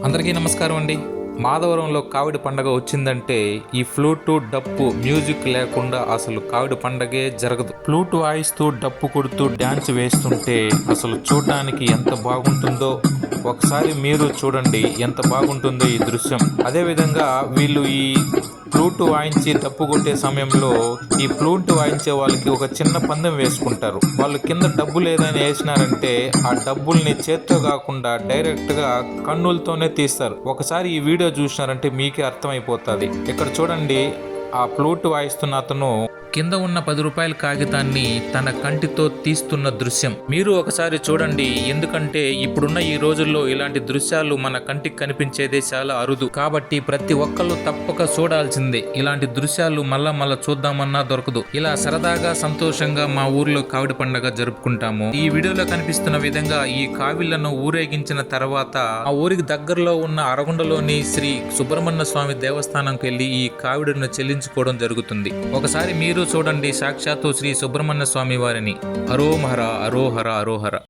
అందరికీ నమస్కారం అండి. మాధవరంలో కావిడి పండగ వచ్చిందంటే ఈ ఫ్లూటు డప్పు మ్యూజిక్ లేకుండా అసలు కావిడి పండగే జరగదు. ఫ్లూట్ వాయిస్తూ డప్పు కొడుతూ డ్యాన్స్ వేస్తుంటే అసలు చూడడానికి ఎంత బాగుంటుందో ఒకసారి మీరు చూడండి, ఎంత బాగుంటుందో ఈ దృశ్యం. అదేవిధంగా వీళ్ళు ఈ ఫ్లూట్ వాయించి డప్పు కొట్టే సమయంలో ఈ ఫ్లూట్ వాయించే వాళ్ళకి ఒక చిన్న పందెం వేసుకుంటారు. వాళ్ళు కింద డబ్బులు ఏదైనా వేసినారంటే ఆ డబ్బుల్ని చేత్తో కాకుండా డైరెక్ట్గా కన్నులతోనే తీస్తారు. ఒకసారి ఈ వీడియో చూసినారంటే మీకే అర్థమైపోతుంది. ఇక్కడ చూడండి, ఆ ఫ్లూట్ వాయిస్తున్న అతను కింద ఉన్న 10 రూపాయల కాగితాన్ని తన కంటితో తీస్తున్న దృశ్యం మీరు ఒకసారి చూడండి. ఎందుకంటే ఇప్పుడున్న ఈ రోజుల్లో ఇలాంటి దృశ్యాలు మన కంటికి కనిపించేదే చాలా అరుదు. కాబట్టి ప్రతి ఒక్కళ్ళు తప్పక చూడాల్సిందే. ఇలాంటి దృశ్యాలు మళ్ళా చూద్దామన్నా దొరకదు. ఇలా సరదాగా సంతోషంగా మా ఊర్లో కావిడి పండగ జరుపుకుంటాము. ఈ వీడియోలో కనిపిస్తున్న విధంగా ఈ కావిళ్లను ఊరేగించిన తర్వాత ఆ ఊరికి దగ్గరలో ఉన్న అరగుండలోని శ్రీ సుబ్రహ్మణ్య స్వామి దేవస్థానంకి వెళ్లి ఈ కావిడిని చెల్లించుకోవడం జరుగుతుంది. ఒకసారి మీరు చూడండి, సాక్షాత్తు శ్రీ సుబ్రహ్మణ్య స్వామి వారిని. అరోహర అరోహర అరోహర.